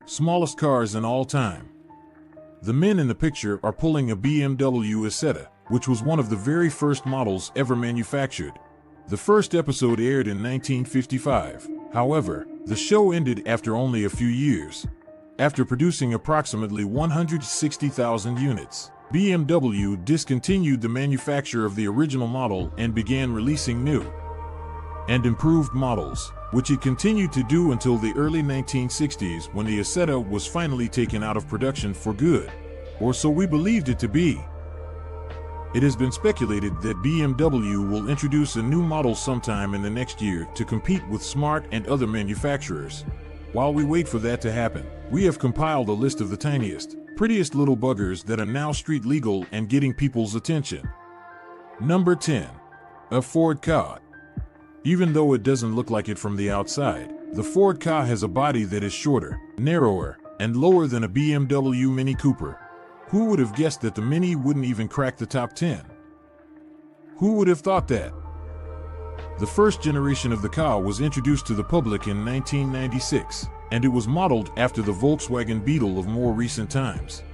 smallest cars in all time. The men in the picture are pulling a BMW Isetta, which was one of the very first models ever manufactured. The first episode aired in 1955. However, the show ended after only a few years. After producing approximately 160,000 units, BMW discontinued the manufacture of the original model and began releasing new and improved models, which it continued to do until the early 1960s when the Isetta was finally taken out of production for good. Or so we believed it to be. It has been speculated that BMW will introduce a new model sometime in the next year to compete with Smart and other manufacturers. While we wait for that to happen, we have compiled a list of the tiniest, prettiest little buggers that are now street legal and getting people's attention. Number 10. A Ford Ka. Even though it doesn't look like it from the outside, the Ford Ka has a body that is shorter, narrower, and lower than a BMW Mini Cooper. Who would have guessed that the Mini wouldn't even crack the top 10? Who would have thought that? The first generation of the Ka was introduced to the public in 1996, and it was modeled after the Volkswagen Beetle of more recent times.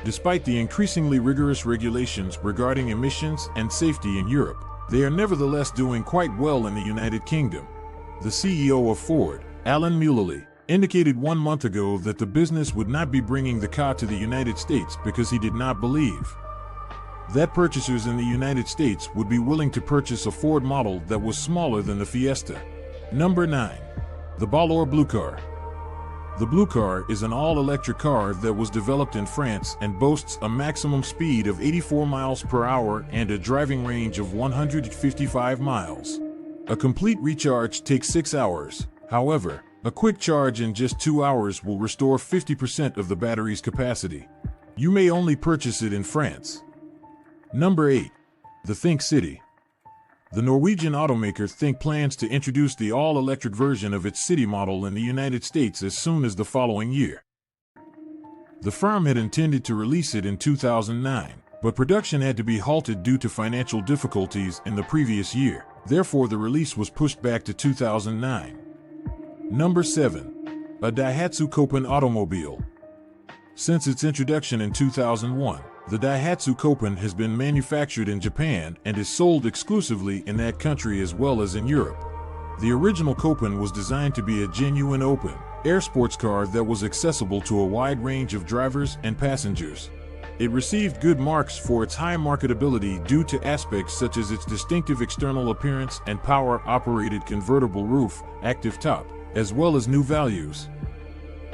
Despite the increasingly rigorous regulations regarding emissions and safety in Europe, they are nevertheless doing quite well in the United Kingdom. The CEO of Ford, Alan Mulally, indicated 1 month ago that the business would not be bringing the Ka to the United States because he did not believe that purchasers in the United States would be willing to purchase a Ford model that was smaller than the Fiesta. Number 9. The Balour Blue Car. The Blue Car is an all-electric car that was developed in France and boasts a maximum speed of 84 miles per hour and a driving range of 155 miles. A complete recharge takes 6 hours. However, a quick charge in just 2 hours will restore 50% of the battery's capacity. You may only purchase it in France. Number 8. The Think City. The Norwegian automaker Think plans to introduce the all-electric version of its City model in the United States as soon as the following year. The firm had intended to release it in 2009, but production had to be halted due to financial difficulties in the previous year. Therefore, the release was pushed back to 2009. Number 7. A Daihatsu Copen automobile. Since its introduction in 2001, the Daihatsu Copen has been manufactured in Japan and is sold exclusively in that country as well as in Europe. The original Copen was designed to be a genuine open-air sports car that was accessible to a wide range of drivers and passengers. It received good marks for its high marketability due to aspects such as its distinctive external appearance and power-operated convertible roof, active top, as well as new values,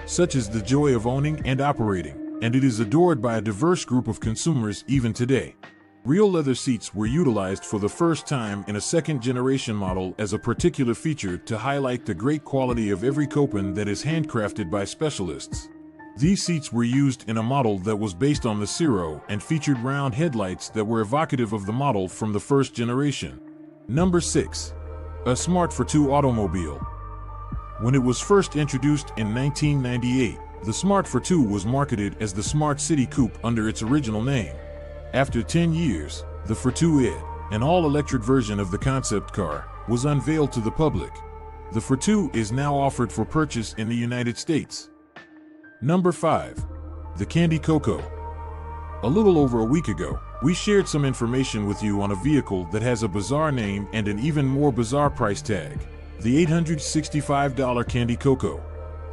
such as the joy of owning and operating. And it is adored by a diverse group of consumers even today. Real leather seats were utilized for the first time in a second-generation model as a particular feature to highlight the great quality of every Copen that is handcrafted by specialists. These seats were used in a model that was based on the Ciro and featured round headlights that were evocative of the model from the first generation. Number 6. A Smart for Two automobile. When it was first introduced in 1998, the Smart for Two was marketed as the Smart City Coupe under its original name. After 10 years, the Fortwo, an all-electric version of the concept car, was unveiled to the public. The Fortwo is now offered for purchase in the United States. Number 5. The Candy Coco. A little over a week ago, we shared some information with you on a vehicle that has a bizarre name and an even more bizarre price tag: the $865 Candy Coco.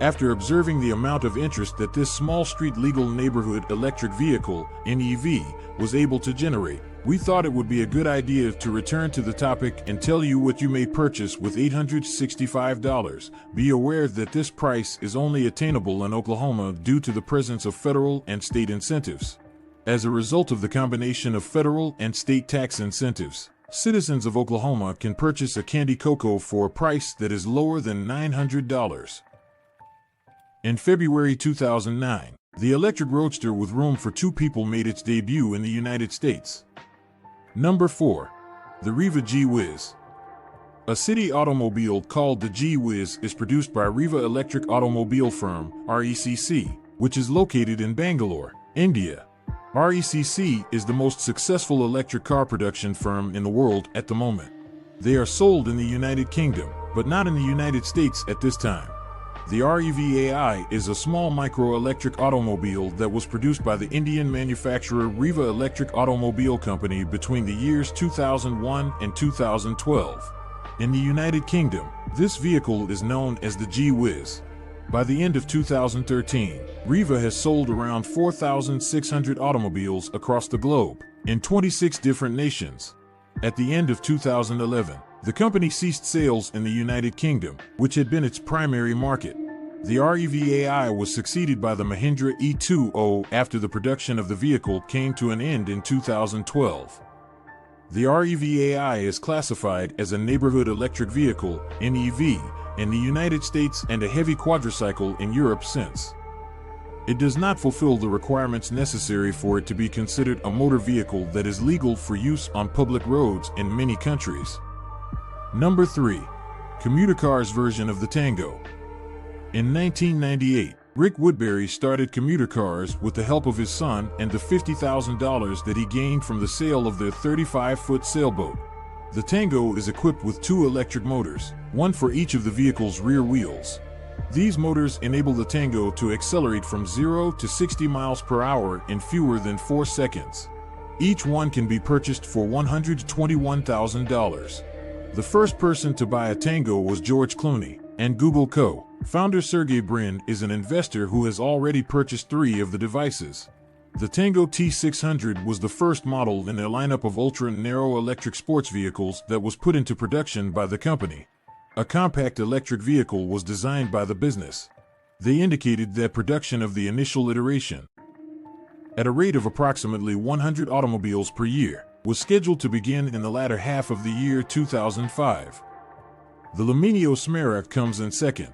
After observing the amount of interest that this small street-legal neighborhood electric vehicle, NEV, was able to generate, we thought it would be a good idea to return to the topic and tell you what you may purchase with $865. Be aware that this price is only attainable in Oklahoma due to the presence of federal and state incentives. As a result of the combination of federal and state tax incentives, citizens of Oklahoma can purchase a Candy Coco for a price that is lower than $900. In February 2009, the electric roadster with room for 2 people made its debut in the United States. Number 4. The Riva G-Wiz. A city automobile called the G-Wiz is produced by Riva Electric Automobile Firm, RECC, which is located in Bangalore, India. RECC is the most successful electric car production firm in the world at the moment. They are sold in the United Kingdom, but not in the United States at this time. The REVAI is a small micro-electric automobile that was produced by the Indian manufacturer Riva Electric Automobile Company between the years 2001 and 2012. In the United Kingdom, this vehicle is known as the G-Wiz. By the end of 2013, Riva has sold around 4,600 automobiles across the globe, in 26 different nations. At the end of 2011, the company ceased sales in the United Kingdom, which had been its primary market. The REVAI was succeeded by the Mahindra E20 after the production of the vehicle came to an end in 2012. The REVAI is classified as a neighborhood electric vehicle, NEV, in the United States and a heavy quadricycle in Europe since. It does not fulfill the requirements necessary for it to be considered a motor vehicle that is legal for use on public roads in many countries. Number 3. Commuter cars version of the Tango. In 1998, Rick Woodbury started commuter cars with the help of his son and the $50,000 that he gained from the sale of their 35-foot sailboat. The Tango is equipped with 2 electric motors, one for each of the vehicle's rear wheels. These motors enable the Tango to accelerate from 0 to 60 miles per hour in fewer than 4 seconds. Each one can be purchased for $121,000. The first person to buy a Tango was George Clooney, and Google co-founder Sergey Brin is an investor who has already purchased 3 of the devices. The Tango T600 was the first model in their lineup of ultra-narrow electric sports vehicles that was put into production by the company. A compact electric vehicle was designed by the business. They indicated that production of the initial iteration, at a rate of approximately 100 automobiles per year, was scheduled to begin in the latter half of the year 2005. The Luminio Smera comes in second.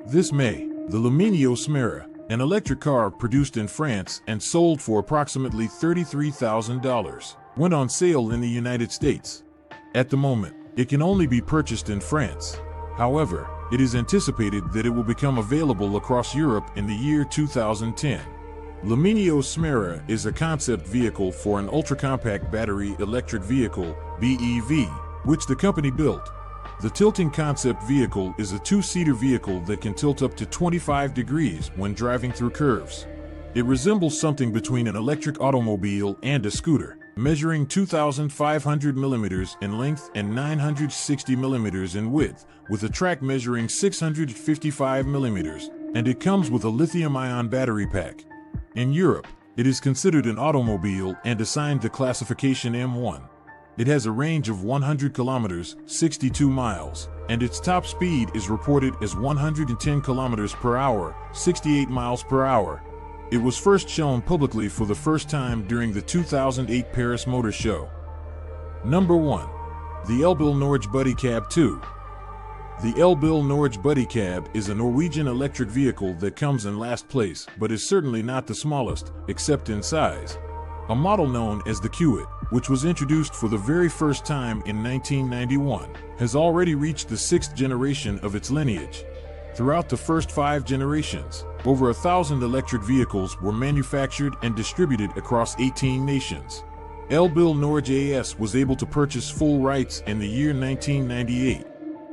This May, the Luminio Smera, an electric car produced in France and sold for approximately $33,000, went on sale in the United States. At the moment, it can only be purchased in France. However, it is anticipated that it will become available across Europe in the year 2010. Luminio Smera is a concept vehicle for an ultra-compact battery electric vehicle, BEV, which the company built. The tilting concept vehicle is a 2-seater vehicle that can tilt up to 25 degrees when driving through curves. It resembles something between an electric automobile and a scooter, measuring 2,500 millimeters in length and 960 millimeters in width, with a track measuring 655 millimeters, and it comes with a lithium-ion battery pack. In Europe, it is considered an automobile and assigned the classification M1. It has a range of 100 kilometers, 62 miles, and its top speed is reported as 110 kilometers per hour, 68 miles per hour. It was first shown publicly for the first time during the 2008 Paris Motor Show. Number 1. The Elbil Norge Buddy Cab 2. The Elbil Norge Buddy Cab is a Norwegian electric vehicle that comes in last place, but is certainly not the smallest, except in size. A model known as the Kiewit, which was introduced for the very first time in 1991, has already reached the 6th generation of its lineage. Throughout the first 5 generations, over 1,000 electric vehicles were manufactured and distributed across 18 nations. Elbil Norge AS was able to purchase full rights in the year 1998.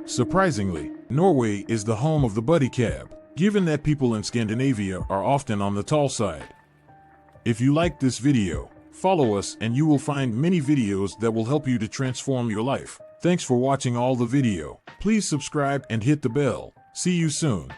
Surprisingly, Norway is the home of the buddy cab, given that people in Scandinavia are often on the tall side. If you liked this video, follow us and you will find many videos that will help you to transform your life. Thanks for watching all the video. Please subscribe and hit the bell. See you soon.